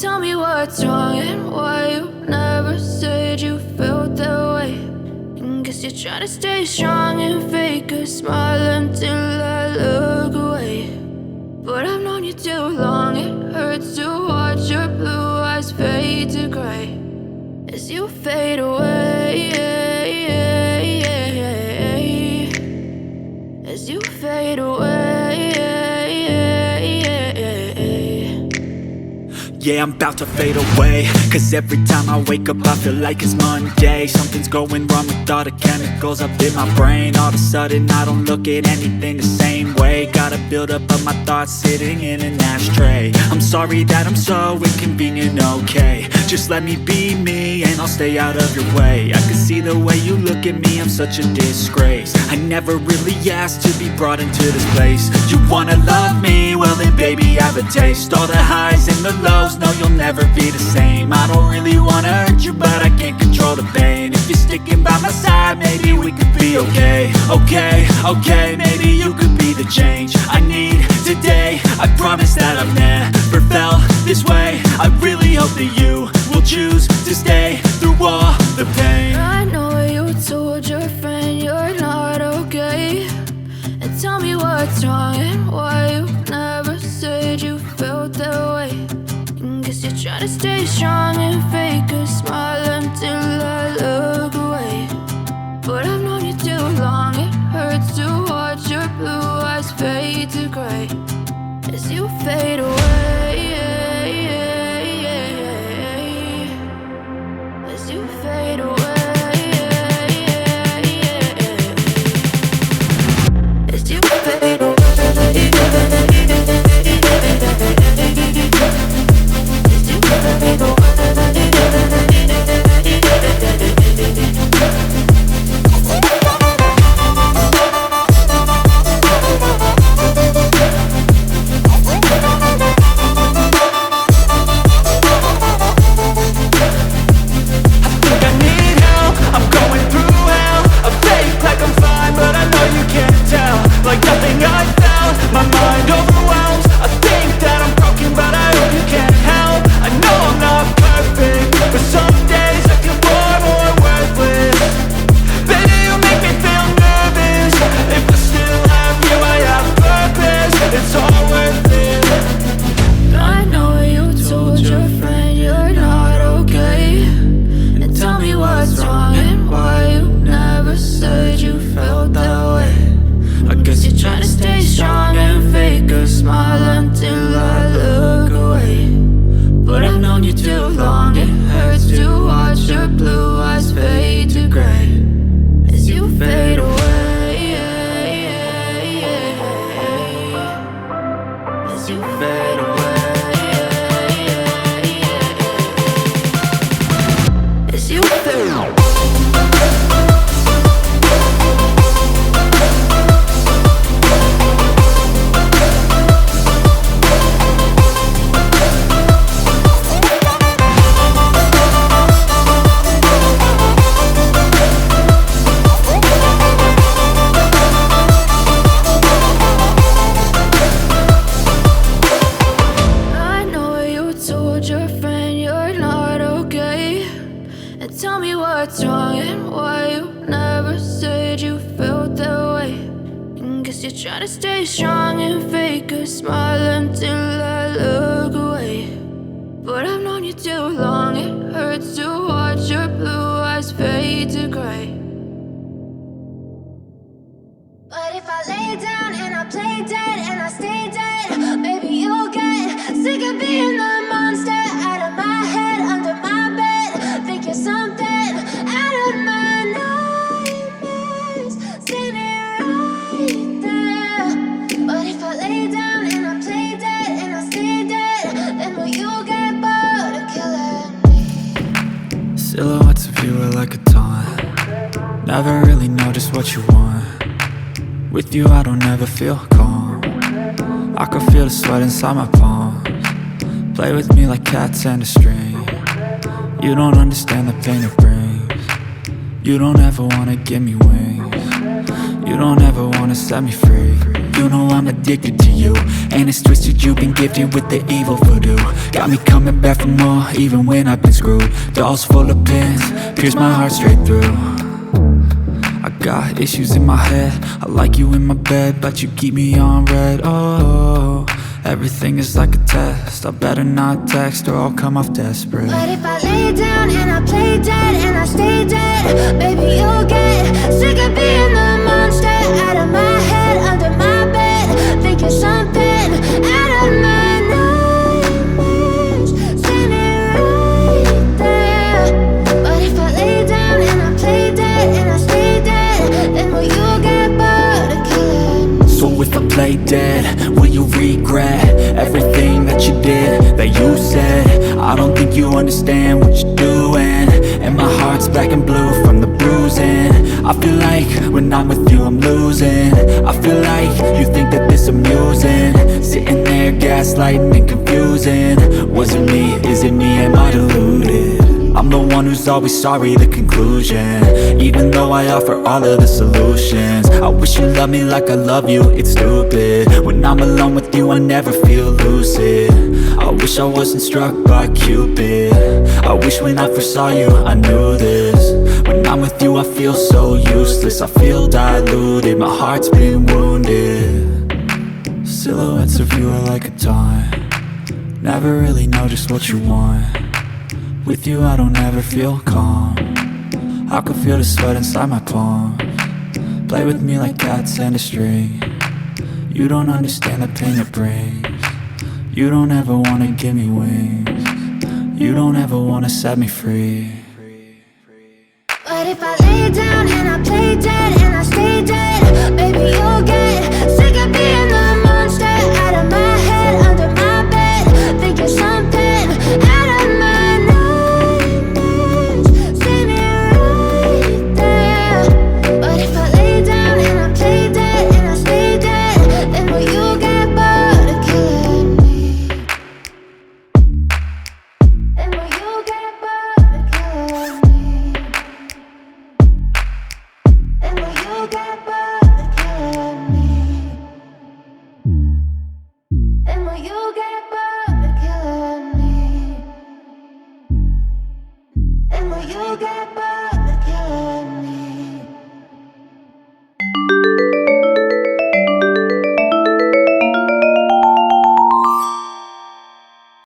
tell me what's wrong and why you never said you felt that way. And guess you're trying to stay strong and fake a smile until I look away. But I've known you too long, it hurts to watch your blue eyes fade to gray as you fade away, as you fade away. Yeah, I'm about to fade away, cause every time I wake up I feel like it's Monday. Something's going wrong with all the chemicals up in my brain. All of a sudden I don't look at anything the same way. Got a buildup of my thoughts sitting in an ashtray. I'm sorry that I'm so inconvenient, okay. Just let me be me and I'll stay out of your way. I can see the way you look at me, I'm such a disgrace. I never really asked to be brought into this place. You wanna love me? Well then baby I have a taste. All the highs and the lows, no you'll never be the same. I don't really wanna hurt you but I can't control the pain. If you're sticking by my side maybe we could be okay. Okay, maybe you could be the change I need today. I promise that I've never felt this way. I really hope that you will choose to stay through all the pain. I know you told your friend you're not okay, and tell me what's wrong and why you never said you felt that way. And guess you're trying to stay strong and fake a smile until I look away. But I've known you too long, it hurts to watch your blue eyes fade to gray as you fade away, as you fade away, as you fade away, as you fade away. Like nothing I felt, my mind overwhelms. I think that I'm broken but I hope you can't help. I know I'm not perfect, but some days I feel far more worthless. Baby you make me feel nervous. If I still have you I have purpose. It's all worth it. I know you told your friend you're not okay, and tell me what's wrong and why you never said you felt that way. I guess you're trying to stay strong and fake a smile until I look away. But I've known you too long, it hurts to watch your blue eyes fade to gray as you fade away, as you fade away, as you fade away. What's wrong and why you never said you felt that way. And guess you're trying to stay strong and fake a smile until I look away. But I've known you too long, it hurts to watch your blue eyes fade to gray. But if I lay down and I play dead and I stay dead, maybe you'll get sick of being the monster out of my head, under my bed. Think you're something out of my nightmares, standing right there. But if I lay down and I play dead and I stay dead, then will you get bored of killing me? Silhouettes of you are like a taunt. Never really know just what you want. With you I don't ever feel calm. I can feel the sweat inside my palms. Play with me like cats and a string. You don't understand the pain it brings. You don't ever wanna give me wings. You don't ever wanna set me free. you know I'm addicted to you. And it's twisted, you've been gifted with the evil voodoo. Got me coming back for more, even when I've been screwed. Dolls full of pins, pierce my heart straight through. I got issues in my head, I like you in my bed, but you keep me on red. Oh, everything is like a test, I better not text or I'll come off desperate. But if I lay down and I play dead and I stay dead, baby, you'll get sick of being the monster out of my head, under my bed. Think you're something out of my nightmares, standing right there. But if I lay down and I play dead and I stay dead, then will you get bored of killing? So if I play dead, will you regret everything that you did, that you said? I don't think you understand what you're doing, and my heart's black and blue from the bruising. I feel like when I'm with you I'm losing. I feel like you think that this amusing, sitting there gaslighting and confusing. Was it me? Is it me? Am I deluded? I'm the one who's always sorry, the conclusion, even though I offer all of the solutions. I wish you loved me like I love you, it's stupid. When I'm alone with you I never feel lucid. I wish I wasn't struck by Cupid. I wish when I first saw you I knew this. When I'm with you I feel so useless, I feel diluted, my heart's been wounded. Silhouettes of you are like a taunt, never really know just what you want. With you I don't ever feel calm, I can feel the sweat inside my palm. Play with me like cats and a string, you don't understand the pain it brings. You don't ever wanna give me wings, you don't ever wanna set me free. But if I lay down and I play dead and I stay dead, baby, you'll get